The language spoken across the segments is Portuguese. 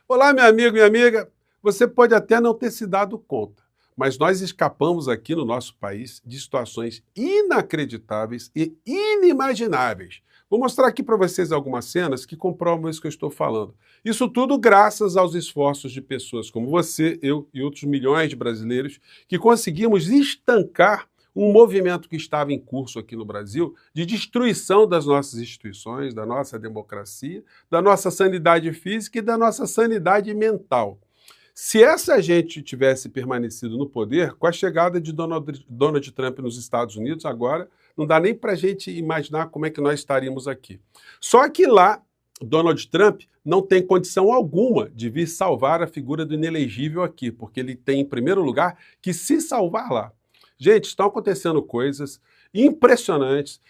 Olá, meu amigo, minha amiga. Você pode até não ter se dado conta, mas nós escapamos aqui no nosso país de situações inacreditáveis e inimagináveis. Vou mostrar aqui para vocês algumas cenas que comprovam isso que eu estou falando. Isso tudo graças aos esforços de pessoas como você, eu e outros milhões de brasileiros que conseguimos estancar um movimento que estava em curso aqui no Brasil de destruição das nossas instituições, da nossa democracia, da nossa sanidade física e da nossa sanidade mental. Se essa gente tivesse permanecido no poder, com a chegada de Donald Trump nos Estados Unidos agora, não dá nem para a gente imaginar como é que nós estaríamos aqui. Só que lá, Donald Trump não tem condição alguma de vir salvar a figura do inelegível aqui, porque ele tem, em primeiro lugar, que se salvar lá. Gente, estão acontecendo coisas impressionantes.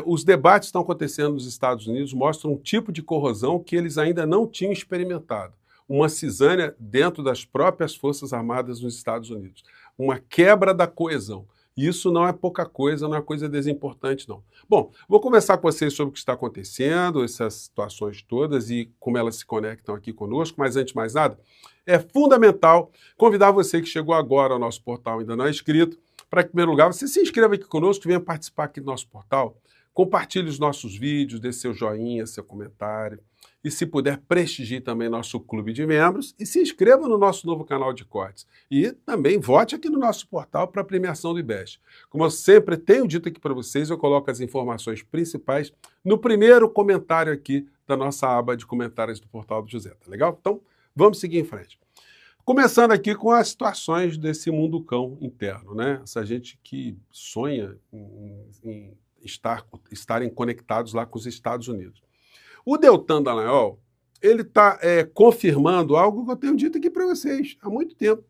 Os debates estão acontecendo nos Estados Unidos, mostram um tipo de corrosão que eles ainda não tinham experimentado. Uma cisânia dentro das próprias Forças Armadas nos Estados Unidos. Uma quebra da coesão. Isso não é pouca coisa, não é coisa desimportante, não. Bom, vou conversar com vocês sobre o que está acontecendo, essas situações todas e como elas se conectam aqui conosco, mas antes de mais nada, é fundamental convidar você que chegou agora ao nosso portal, ainda não é inscrito, para, em primeiro lugar, você se inscreva aqui conosco, venha participar aqui do nosso portal, compartilhe os nossos vídeos, dê seu joinha, seu comentário, e se puder, prestigie também nosso clube de membros e se inscreva no nosso novo canal de cortes. E também vote aqui no nosso portal para a premiação do IBEST. Como eu sempre tenho dito aqui para vocês, eu coloco as informações principais no primeiro comentário aqui da nossa aba de comentários do Portal do José, tá legal? Então, vamos seguir em frente. Começando aqui com as situações desse munducão interno, né? Essa gente que sonha em estarem conectados lá com os Estados Unidos. O Deltan Dallagnol, ele está confirmando algo que eu tenho dito aqui para vocês há muito tempo,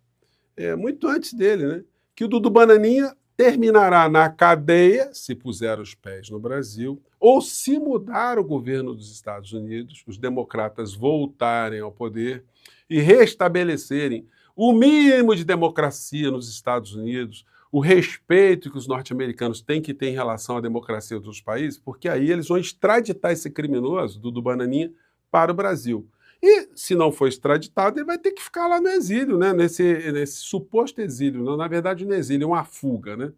muito antes dele, né? Que o Dudu Bananinha terminará na cadeia, se puser os pés no Brasil, ou se mudar o governo dos Estados Unidos, os democratas voltarem ao poder e restabelecerem o mínimo de democracia nos Estados Unidos, o respeito que os norte-americanos têm que ter em relação à democracia dos países, porque aí eles vão extraditar esse criminoso, Dudu Bananinha, para o Brasil. E, se não for extraditado, ele vai ter que ficar lá no exílio, né? nesse suposto exílio. Não, na verdade, no exílio, é uma fuga. Né?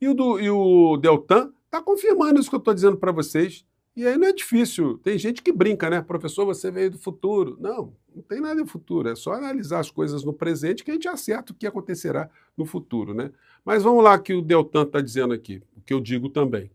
E o Deltan está confirmando isso que eu estou dizendo para vocês. E aí não é difícil. Tem gente que brinca, né? Professor, você veio do futuro. Não tem nada do futuro. É só analisar as coisas no presente que a gente acerta o que acontecerá no futuro, né? Mas vamos lá que o Deltan está dizendo aqui, o que eu digo também.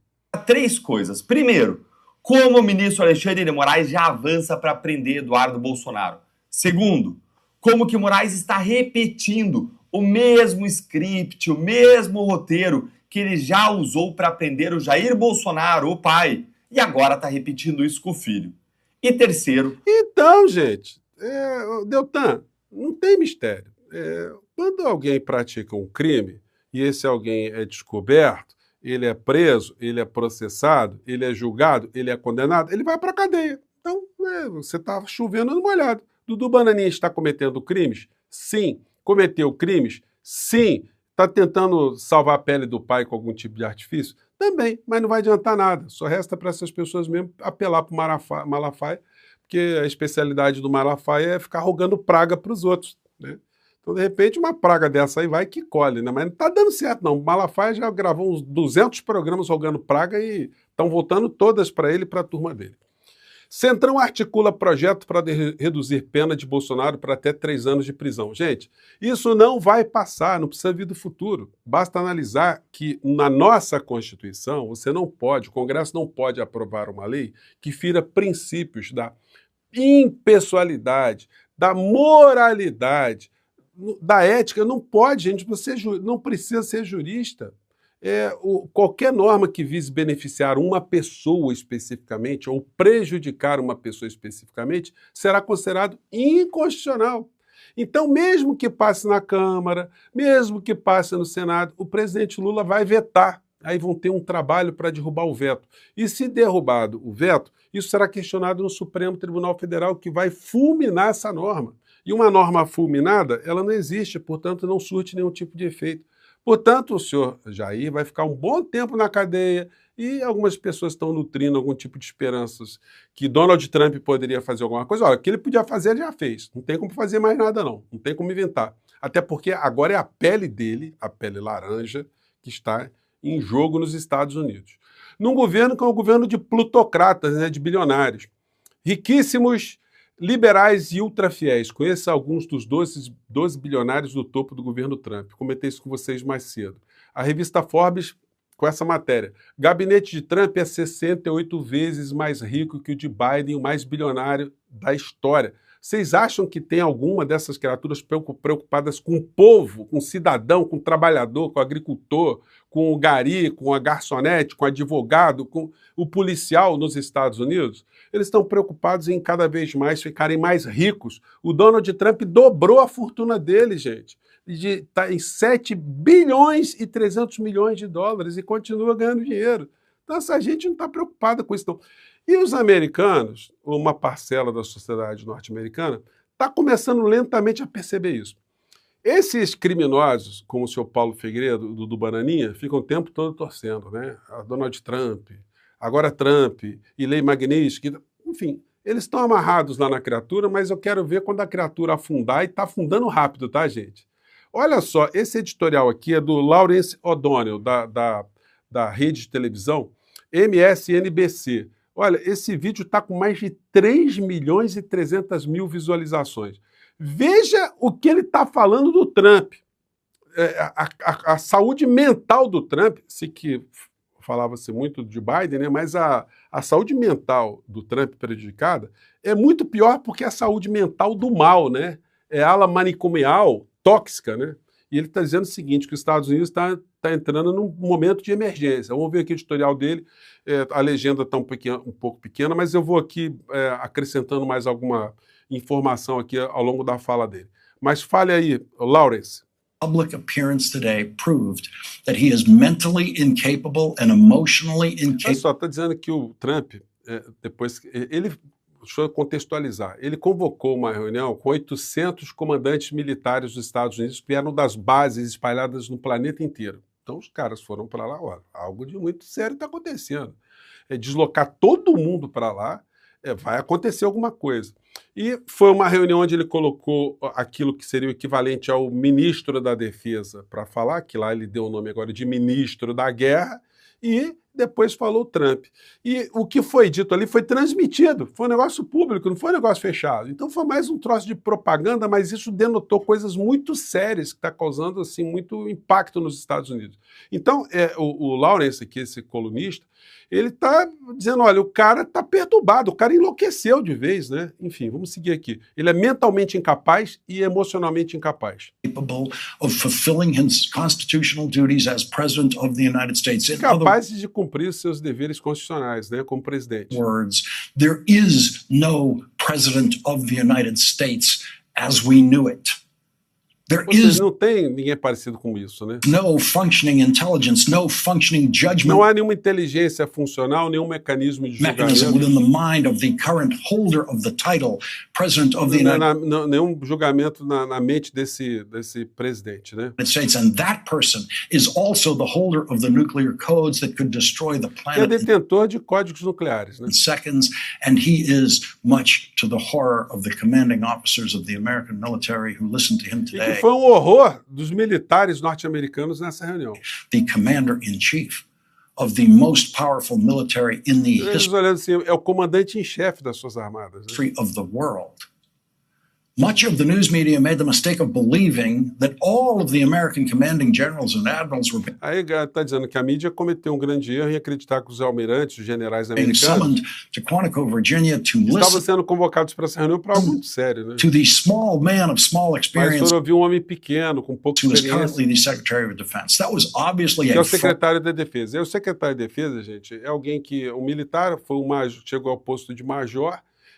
Três coisas. Primeiro, como o ministro Alexandre de Moraes já avança para prender Eduardo Bolsonaro. Segundo, como que Moraes está repetindo o mesmo script, o mesmo roteiro que ele já usou para prender o Jair Bolsonaro, o pai, e agora está repetindo isso com o filho. E terceiro... Então, gente, Deltan, não tem mistério. Quando alguém pratica um crime e esse alguém é descoberto, ele é preso, ele é processado, ele é julgado, ele é condenado, ele vai para a cadeia. Então, você está chovendo no molhado. Dudu Bananinha está cometendo crimes? Sim. Cometeu crimes? Sim. Está tentando salvar a pele do pai com algum tipo de artifício? Também, mas não vai adiantar nada. Só resta para essas pessoas mesmo apelar para o Malafaia, porque a especialidade do Malafaia é ficar rogando praga para os outros, né? Então, de repente, uma praga dessa aí vai que colhe, né? Mas não está dando certo, não. O Malafaia já gravou uns 200 programas rogando praga e estão voltando todas para ele e para a turma dele. Centrão articula projeto para reduzir pena de Bolsonaro para até 3 anos de prisão. Gente, isso não vai passar, não precisa vir do futuro. Basta analisar que na nossa Constituição, você não pode, o Congresso não pode aprovar uma lei que fira princípios da impessoalidade, da moralidade, da ética. Não pode, gente, você não precisa ser jurista. Qualquer norma que vise beneficiar uma pessoa especificamente ou prejudicar uma pessoa especificamente será considerado inconstitucional. Então, mesmo que passe na Câmara, mesmo que passe no Senado, o presidente Lula vai vetar. Aí vão ter um trabalho para derrubar o veto. E se derrubado o veto, isso será questionado no Supremo Tribunal Federal, que vai fulminar essa norma. E uma norma fulminada, ela não existe, portanto, não surte nenhum tipo de efeito. Portanto, o senhor Jair vai ficar um bom tempo na cadeia e algumas pessoas estão nutrindo algum tipo de esperanças que Donald Trump poderia fazer alguma coisa. Olha, o que ele podia fazer, ele já fez. Não tem como fazer mais nada, não. Não tem como inventar. Até porque agora é a pele dele, a pele laranja, que está em jogo nos Estados Unidos. Num governo que é um governo de plutocratas, né, de bilionários. Riquíssimos, liberais e ultrafiéis. Conheça alguns dos 12 bilionários do topo do governo Trump. Comentei isso com vocês mais cedo. A revista Forbes, com essa matéria. Gabinete de Trump é 68 vezes mais rico que o de Biden, o mais bilionário da história. Vocês acham que tem alguma dessas criaturas preocupadas com o povo, com o cidadão, com o trabalhador, com o agricultor, com o gari, com a garçonete, com o advogado, com o policial nos Estados Unidos? Eles estão preocupados em cada vez mais ficarem mais ricos. O Donald Trump dobrou a fortuna dele, gente. Está em 7 bilhões e 300 milhões de dólares e continua ganhando dinheiro. Então essa gente não está preocupada com isso, não. E os americanos, uma parcela da sociedade norte-americana, está começando lentamente a perceber isso. Esses criminosos, como o senhor Paulo Figueiredo, do Bananinha, ficam o tempo todo torcendo, né? A Donald Trump, agora Trump e Lei Magnitsky, enfim, eles estão amarrados lá na criatura, mas eu quero ver quando a criatura afundar, e está afundando rápido, tá, gente? Olha só, esse editorial aqui é do Lawrence O'Donnell, da rede de televisão MSNBC. Olha, esse vídeo está com mais de 3 milhões e 300 mil visualizações. Veja o que ele está falando do Trump. A saúde mental do Trump, se que falava-se muito de Biden, né, mas a saúde mental do Trump prejudicada é muito pior porque é a saúde mental do mal, né? É a ala manicomial tóxica, né? E ele está dizendo o seguinte, que os Estados Unidos está entrando num momento de emergência. Vamos ver aqui o editorial dele, a legenda está um pouco pequena, mas eu vou aqui acrescentando mais alguma informação aqui ao longo da fala dele. Mas fale aí, Lawrence. Public appearance today proved that he is mentally incapable and emotionally incapable. Olha só, está dizendo que o Trump, depois, deixa eu contextualizar, ele convocou uma reunião com 800 comandantes militares dos Estados Unidos que vieram das bases espalhadas no planeta inteiro. Então os caras foram para lá, olha, algo de muito sério está acontecendo. Deslocar todo mundo para lá, vai acontecer alguma coisa. E foi uma reunião onde ele colocou aquilo que seria o equivalente ao ministro da Defesa para falar, que lá ele deu o nome agora de ministro da Guerra, e depois falou Trump. E o que foi dito ali foi transmitido, foi um negócio público, não foi um negócio fechado. Então foi mais um troço de propaganda, mas isso denotou coisas muito sérias que está causando assim, muito impacto nos Estados Unidos. Então, o Lawrence, aqui, esse colunista, ele está dizendo, olha, o cara está perturbado, o cara enlouqueceu de vez, né? Enfim, vamos seguir aqui. Ele é mentalmente incapaz e emocionalmente incapaz. Capable of fulfilling his constitutional duties as president of the United States. Incapazes de cumprir seus deveres constitucionais, né, como presidente. Words, there is no president of the United States as we knew it. There is não tem ninguém parecido com isso, né? no functioning intelligence, no functioning judgment. Não há nenhuma inteligência funcional, nenhum mecanismo de mechanism julgamento. within the mind of the current holder of the title, President of the United Nenhum julgamento na mente desse presidente, né? States, and that person is also the holder of the nuclear codes that could destroy the Que é planet detentor de códigos nucleares, né? in seconds, and he is, much to the horror of the commanding officers of the American military who listened to him E que today, foi um horror dos militares norte-americanos nessa reunião. the commander-in-chief of the most powerful military in the Eles olhando assim, é o comandante em chefe das suas armadas, né? history of the world. Much of the news media made the mistake of believing that all of the American commanding generals and admirals were Aí está dizendo que a mídia cometeu um grande erro em acreditar que os almirantes, os generais being americanos, summoned to Quantico, Virginia, to estavam listen sendo convocados para essa reunião para algo muito sério, né? to the small man of small Mas experience foram ouvir um homem pequeno, com pouca who is experiência, currently the Secretary of Defense. That was obviously que é a o secretário da Defesa. E o secretário de Defesa, gente, é alguém que, um militar, foi um major, chegou ao posto de major,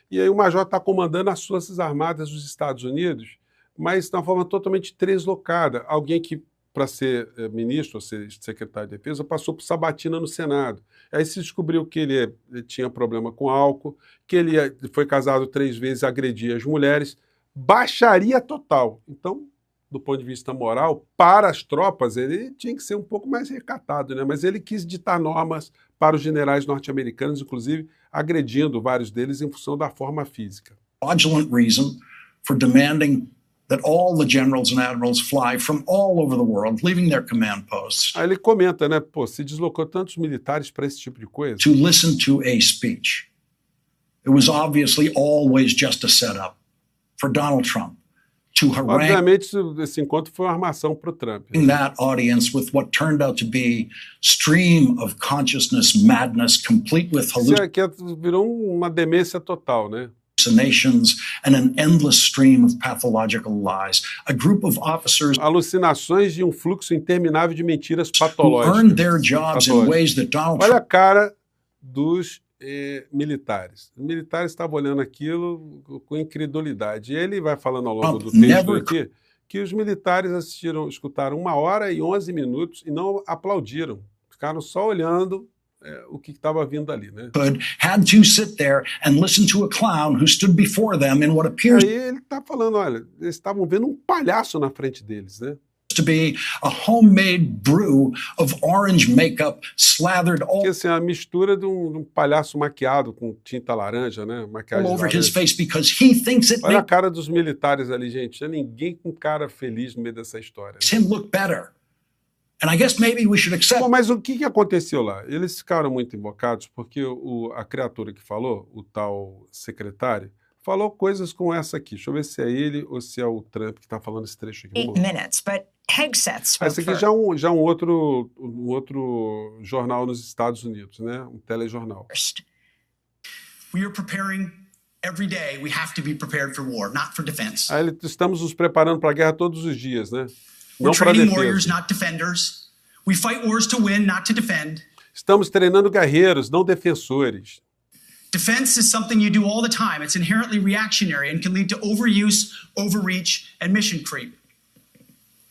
e aí o major está comandando as Forças Armadas dos Estados Unidos, mas de uma forma totalmente deslocada. Alguém que, para ser ministro, ou ser secretário de Defesa, passou por sabatina no Senado. Aí se descobriu que ele tinha problema com álcool, que ele foi casado 3 vezes, agredia as mulheres, baixaria total. Então, do ponto de vista moral, para as tropas, ele tinha que ser um pouco mais recatado, né? Mas ele quis ditar normas para os generais norte-americanos, inclusive agredindo vários deles em função da forma física. Fraudulent reason for demanding that all the generals and admirals fly from all over the world, leaving their command posts. Aí ele comenta, né? Pô, se deslocou tantos militares para esse tipo de coisa. To listen to a speech. It was obviously always just a setup for Donald Trump to harangue Obviamente, esse encontro foi uma armação para o Trump. that audience with what turned out to be stream of consciousness madness, complete with Isso aqui virou uma demência total, né? hallucinations and an endless stream of pathological lies. A group of officers Alucinações de um fluxo interminável de mentiras who patológicas. earned their jobs in ways that Donald Olha a Trump cara dos militares. Os militares estavam olhando aquilo com incredulidade. E ele vai falando ao longo do texto Never- aqui que os militares escutaram 1 hora e 11 minutos e não aplaudiram. Ficaram só olhando o que estava vindo ali, né? could had to sit there and listen to a clown who stood before them in what appears Aí ele está falando, olha, eles estavam vendo um palhaço na frente deles, né? to be a homemade brew of orange makeup slathered all Que assim, a mistura de um palhaço maquiado com tinta laranja, né? Maquiagem over his laranja. face because he thinks it Olha a makes cara dos militares ali, gente. Não tinha ninguém com cara feliz no meio dessa história. Né? him look better. And I guess maybe we should accept Bom, mas o que aconteceu lá? Eles ficaram muito invocados porque a criatura que falou, o tal secretário, falou coisas como essa aqui. Deixa eu ver se é ele ou se é o Trump que está falando esse trecho aqui. 8 minutes, but Hegseth spoke Esse aqui first. já é um outro jornal nos Estados Unidos, né? Um telejornal. We are preparing every day. We have to be prepared for war, not for defense. Aí estamos nos preparando para a guerra todos os dias, né? We're Não para training warriors, defesa. not defenders. We fight wars to win, not to defend. Estamos treinando guerreiros, não defensores. Defense is something you do all the time. It's inherently reactionary and can lead to overuse, overreach, and mission creep.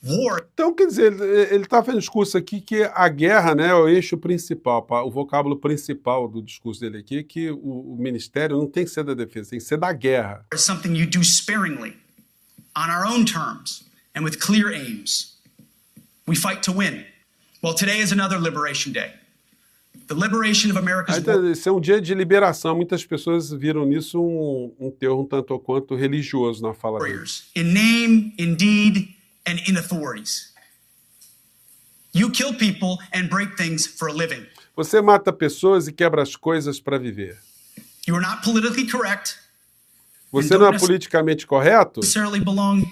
War Então, quer dizer, ele está fazendo um discurso aqui que a guerra, né, é o eixo principal, o vocábulo principal do discurso dele aqui, que o ministério não tem que ser da defesa, tem que ser da guerra. is something you do sparingly, on our own terms, and with clear aims. We fight to win. Well, today is another Liberation Day. The liberation of America's Aí, esse é um dia de liberação. Muitas pessoas viram nisso um teor um tanto ou quanto religioso na fala dele. warriors, in name, in deed, and in authorities. You kill people and break things for a living. Você mata pessoas e quebra as coisas para viver. You are not politically correct, Você não é politicamente correto? necessarily belong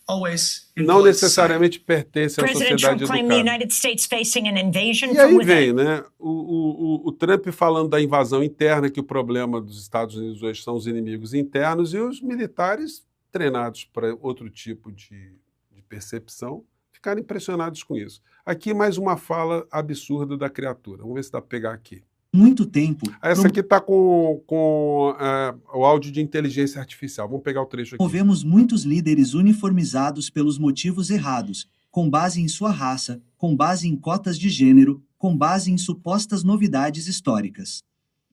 always in Não politics. necessariamente pertence à President sociedade Trump claimed the educada. United States facing an invasion E from aí within. vem, né, o Trump falando da invasão interna, que o problema dos Estados Unidos hoje são os inimigos internos, e os militares treinados para outro tipo de percepção ficaram impressionados com isso. Aqui mais uma fala absurda da criatura. Vamos ver se dá para pegar aqui. Muito tempo, Essa aqui está com o áudio de inteligência artificial. Vamos pegar o trecho aqui. promovemos muitos líderes uniformizados pelos motivos errados, com base em sua raça, com base em cotas de gênero, com base em supostas novidades históricas.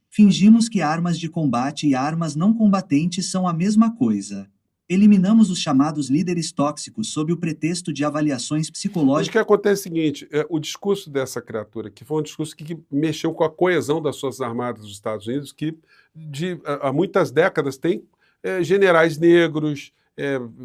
Fingimos que armas de combate e armas não combatentes são a mesma coisa. Eliminamos os chamados líderes tóxicos sob o pretexto de avaliações Mas o psicológicas. que acontece é o seguinte, o discurso dessa criatura, que foi um discurso que mexeu com a coesão das Forças Armadas dos Estados Unidos, que há muitas décadas tem generais negros,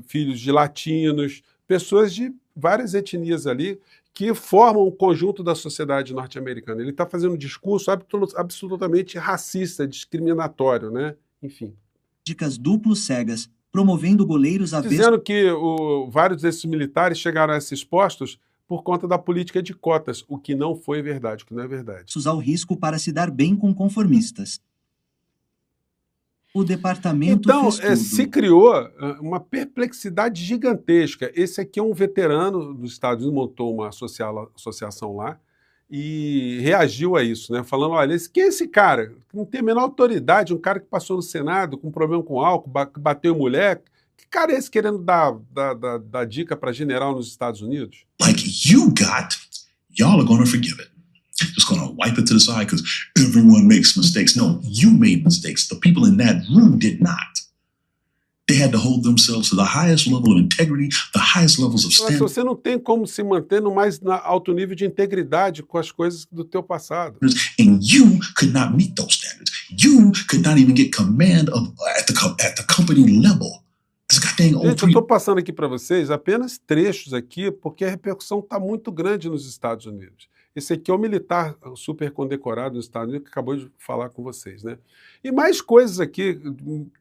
filhos de latinos, pessoas de várias etnias ali, que formam o conjunto da sociedade norte-americana. Ele está fazendo um discurso absolutamente racista, discriminatório, né? Enfim. Duplos cegas, promovendo goleiros avessos Dizendo que vários desses militares chegaram a esses postos por conta da política de cotas, o que não foi verdade, o que não é verdade. ao risco para se dar bem com conformistas. O departamento Então, fez tudo. se criou uma perplexidade gigantesca. Esse aqui é um veterano dos Estados Unidos, montou uma associação lá e reagiu a isso, né? Falando, olha, quem é esse cara? Não tem a menor autoridade, um cara que passou no Senado com problema com álcool, bateu em mulher. Que cara é esse querendo dar dica para general nos Estados Unidos? like you got, y'all are going to forgive it. Just going to wipe it to the side because everyone makes mistakes. No, you made mistakes. The people in that room did not. They had to hold themselves to the highest level of integrity, the highest levels of Mas standard. você não tem como se manter no mais alto nível de integridade com as coisas do teu passado. And you could not meet those standards. You could not even get command at the company level. This goddamn old Gente, eu estou passando aqui para vocês apenas trechos aqui, porque a repercussão está muito grande nos Estados Unidos. Esse aqui é o militar super condecorado nos Estados Unidos que acabou de falar com vocês, né? E mais coisas aqui,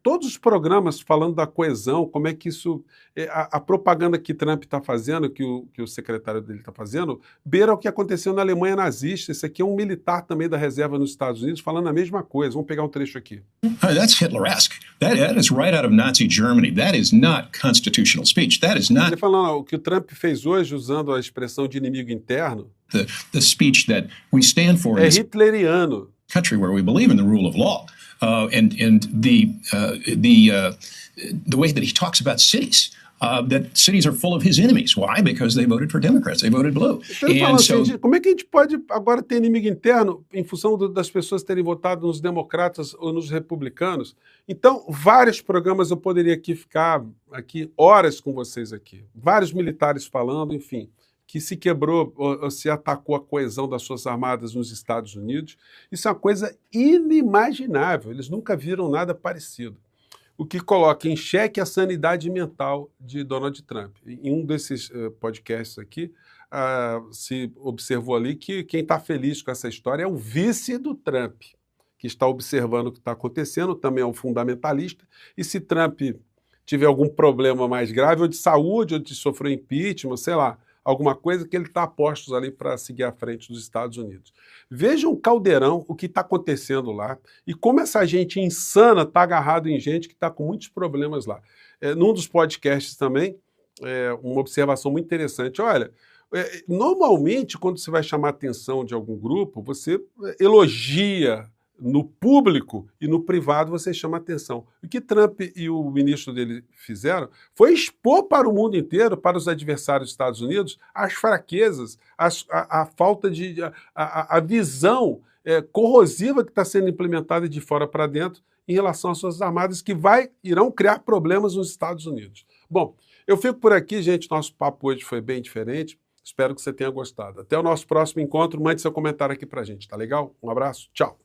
todos os programas falando da coesão, como é que isso, a propaganda que Trump está fazendo, que o secretário dele está fazendo, beira o que aconteceu na Alemanha nazista. Esse aqui é um militar também da reserva nos Estados Unidos falando a mesma coisa. Vamos pegar um trecho aqui. That's Hitler-esque. That is right out of Nazi Germany. That is not constitutional speech. That is not Ele falando o que o Trump fez hoje usando a expressão de inimigo interno the speech that we stand for in é this hitleriano. country where we believe in the rule of law. And the way that he talks about cities. That cities are full of his enemies. Why? Because they voted for Democrats. They voted blue. Então, ele fala assim, como é que a gente pode agora ter inimigo interno em função das pessoas terem votado nos democratas ou nos republicanos? Então, vários programas eu poderia aqui ficar horas com vocês aqui. Vários militares falando, enfim, que se quebrou ou se atacou a coesão das Forças Armadas nos Estados Unidos. Isso é uma coisa inimaginável. Eles nunca viram nada parecido. O que coloca em xeque a sanidade mental de Donald Trump. Em um desses podcasts aqui, se observou ali que quem está feliz com essa história é o vice do Trump, que está observando o que está acontecendo, também é um fundamentalista, e se Trump tiver algum problema mais grave, ou de saúde, ou de sofrer impeachment, sei lá, alguma coisa que ele está a postos ali para seguir à frente dos Estados Unidos. Vejam o caldeirão, o que está acontecendo lá, e como essa gente insana está agarrado em gente que está com muitos problemas lá. Num dos podcasts também, uma observação muito interessante. Olha, normalmente, quando você vai chamar a atenção de algum grupo, você elogia no público e no privado você chama atenção. O que Trump e o ministro dele fizeram foi expor para o mundo inteiro, para os adversários dos Estados Unidos, as fraquezas, a falta de... a visão corrosiva que está sendo implementada de fora para dentro em relação às Forças Armadas, que irão criar problemas nos Estados Unidos. Bom, eu fico por aqui, gente. Nosso papo hoje foi bem diferente. Espero que você tenha gostado. Até o nosso próximo encontro. Mande seu comentário aqui para a gente, tá legal? Um abraço, tchau!